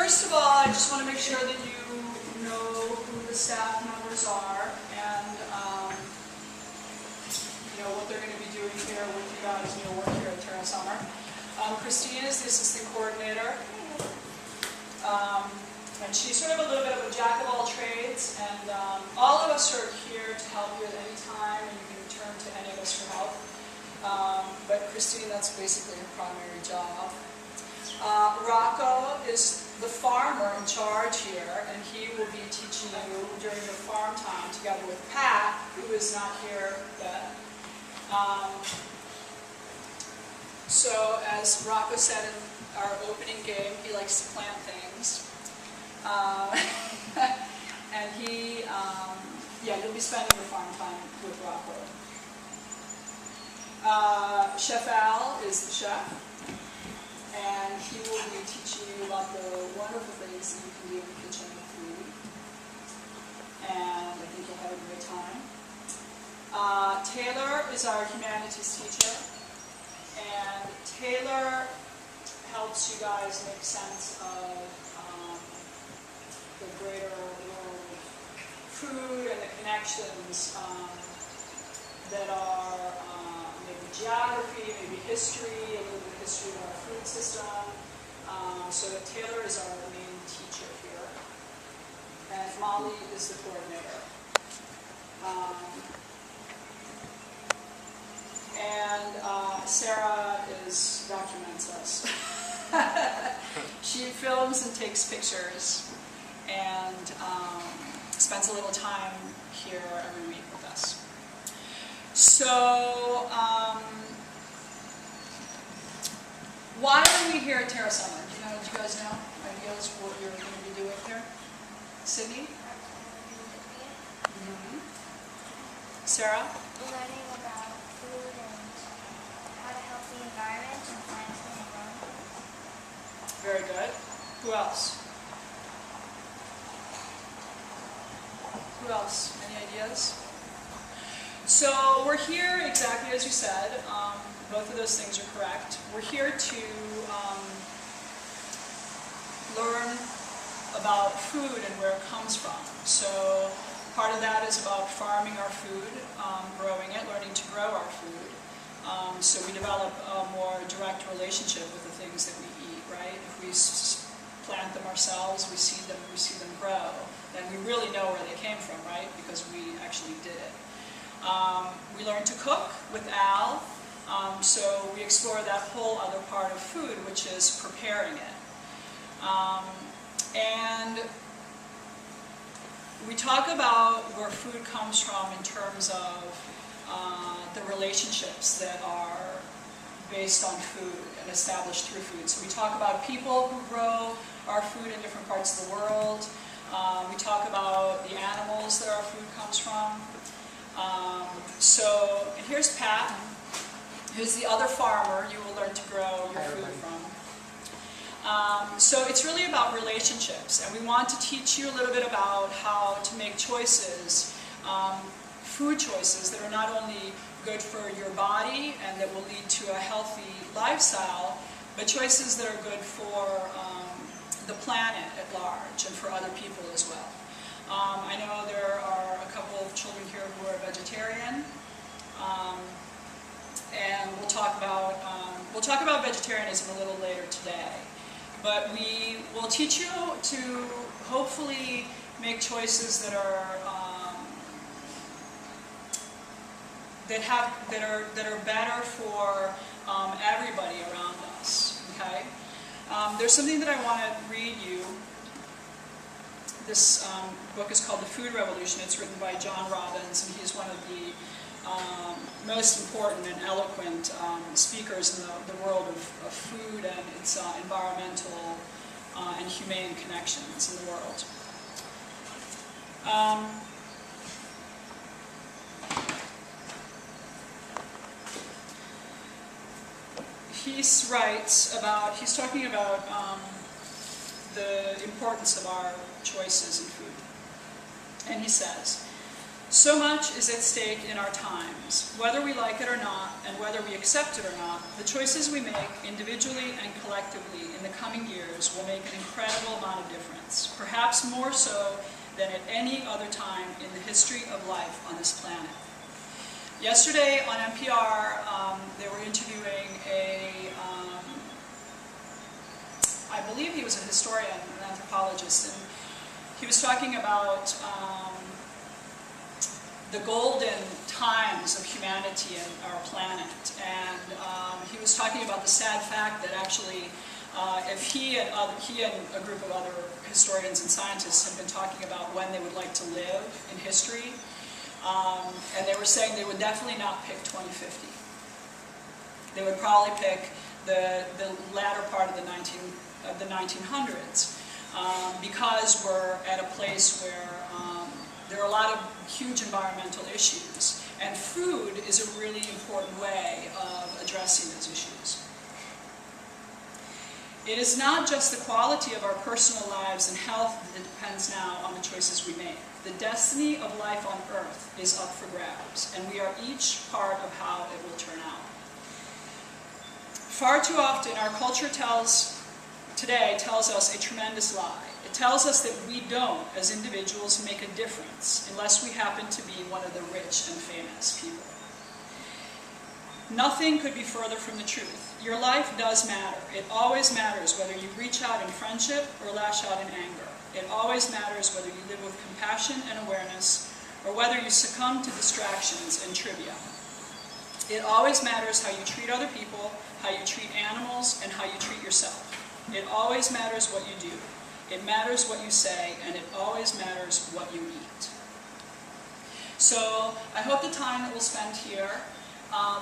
first of all, I just want to make sure that you know who the staff members are and you know what they're going to be doing here with you guys in your work here at Terra Summer. Christine is the assistant coordinator, and she's sort of a little bit of a jack of all trades, and all of us are here to help you at any time, and you can turn to any of us for help. But Christine, that's basically her primary job. Rocco is the farmer in charge here, and he will be teaching you during your farm time together with Pat, who is not here yet. So as Rocco said in our opening game, he likes to plant things. And he, yeah, you'll be spending your farm time with Rocco. Chef Al is the chef, and he will be teaching you about the wonderful things that you can do in the kitchen with food. And I think you'll have a great time. Taylor is our humanities teacher, and Taylor helps you guys make sense of the greater world of food and the connections that are maybe geography, maybe history, a little bit of history of our food system. So Taylor is our main teacher here, and Molly is the coordinator. And Sarah documents us. She films and takes pictures and spends a little time here every week with us. So, why are we here at Terra Summer? Do you guys know ideas what you're going to be doing here? Sydney? Mm-hmm. Sarah? Learning about food and how to help the environment and plants in the world. Very good. Who else? Who else? Any ideas? So we're here exactly as you said. Both of those things are correct. We're here to learn about food and where it comes from. So part of that is about farming our food, growing it, learning to grow our food. So we develop a more direct relationship with the things that we eat, right? If we plant them ourselves, we see them grow, then we really know where they came from, right? Because we actually did it. We learn to cook with Al, so we explore that whole other part of food, which is preparing it. And we talk about where food comes from in terms of the relationships that are based on food and established through food. So we talk about people who grow our food in different parts of the world. We talk about the animals that our food comes from. And here's Pat, who's the other farmer you will learn to grow your food from. So it's really about relationships, and we want to teach you a little bit about how to make choices, food choices that are not only good for your body and that will lead to a healthy lifestyle, but choices that are good for the planet at large and for other people as well. I know there are a couple of children here who are vegetarian, and we'll talk about vegetarianism a little later today. But we will teach you to hopefully make choices that are better for everybody around us. Okay. There's something that I want to read you. This book is called The Food Revolution. It's written by John Robbins, and he's one of the most important and eloquent speakers in the world of food and its environmental and humane connections in the world. He's talking about the importance of our choices in food. And he says, So much is at stake in our times. Whether we like it or not, and whether we accept it or not, the choices we make individually and collectively in the coming years will make an incredible amount of difference, perhaps more so than at any other time in the history of life on this planet. Yesterday on NPR, they were interviewing I believe he was a historian, an anthropologist, and he was talking about the golden times of humanity and our planet. And he was talking about the sad fact that actually, if he and a group of other historians and scientists had been talking about when they would like to live in history, and they were saying they would definitely not pick 2050. They would probably pick the latter part of the 1900s, because we're at a place where there are a lot of huge environmental issues, and food is a really important way of addressing those issues. It is not just the quality of our personal lives and health that depends now on the choices we make. The destiny of life on Earth is up for grabs, and we are each part of how it will turn out. Far too often, our culture today tells us a tremendous lie. It tells us that we don't, as individuals, make a difference unless we happen to be one of the rich and famous people. Nothing could be further from the truth. Your life does matter. It always matters whether you reach out in friendship or lash out in anger. It always matters whether you live with compassion and awareness or whether you succumb to distractions and trivia. It always matters how you treat other people, how you treat animals, and how you treat yourself. It always matters what you do. It matters what you say, and it always matters what you eat. So I hope the time that we'll spend here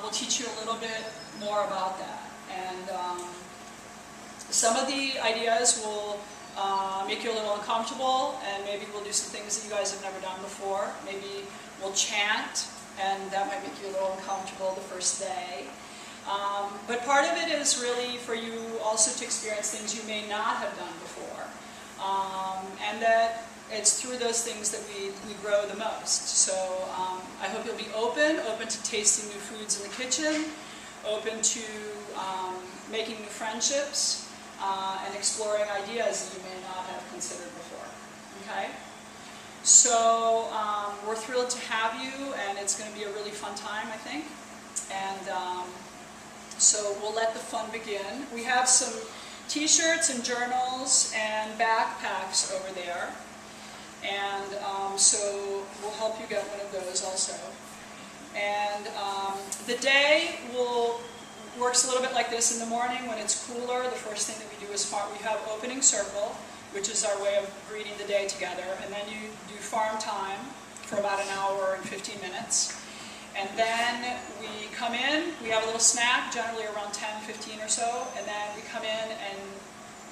will teach you a little bit more about that. And some of the ideas will make you a little uncomfortable, and maybe we'll do some things that you guys have never done before. Maybe we'll chant, and that might make you a little uncomfortable the first day. But part of it is really for you also to experience things you may not have done before. And that it's through those things that we grow the most. So I hope you'll be open to tasting new foods in the kitchen, open to making new friendships, and exploring ideas that you may not have considered before. Okay? So we're thrilled to have you, and it's going to be a really fun time, I think. And so we'll let the fun begin. We have some t-shirts and journals and backpacks over there. And so we'll help you get one of those also. And the day works a little bit like this. In the morning when it's cooler, the first thing that we do is we have opening circle, which is our way of greeting the day together. And then you do farm time for about an hour and 15 minutes. And then we come in, we have a little snack, generally around 10, 15 or so, and then we come in and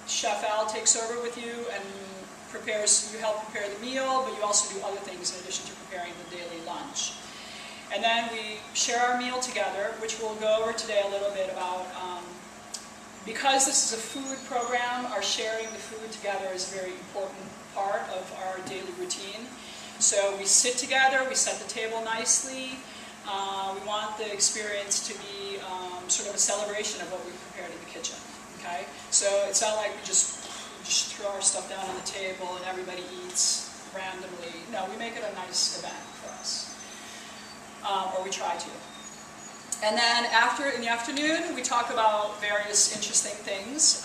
Chef Al takes over with you and you help prepare the meal, but you also do other things in addition to preparing the daily lunch. And then we share our meal together, which we'll go over today a little bit about. Because this is a food program, our sharing the food together is a very important part of our daily routine. So we sit together, we set the table nicely. We want the experience to be sort of a celebration of what we prepared in the kitchen. Okay, so it's not like we just throw our stuff down on the table and everybody eats randomly. No, we make it a nice event for us, or we try to. And then in the afternoon, we talk about various interesting things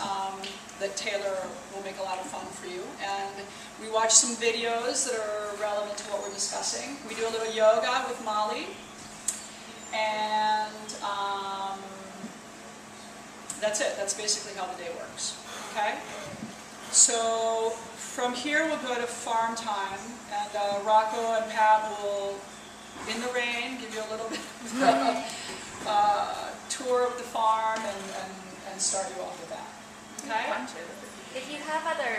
that Taylor will make a lot of fun for you. And we watch some videos that are relevant to what we're discussing. We do a little yoga with Molly. And that's it. That's basically how the day works. Okay? So from here we'll go to farm time, and Rocco and Pat will, in the rain, give you a little bit of tour of the farm and start you off with that. Okay? If you have other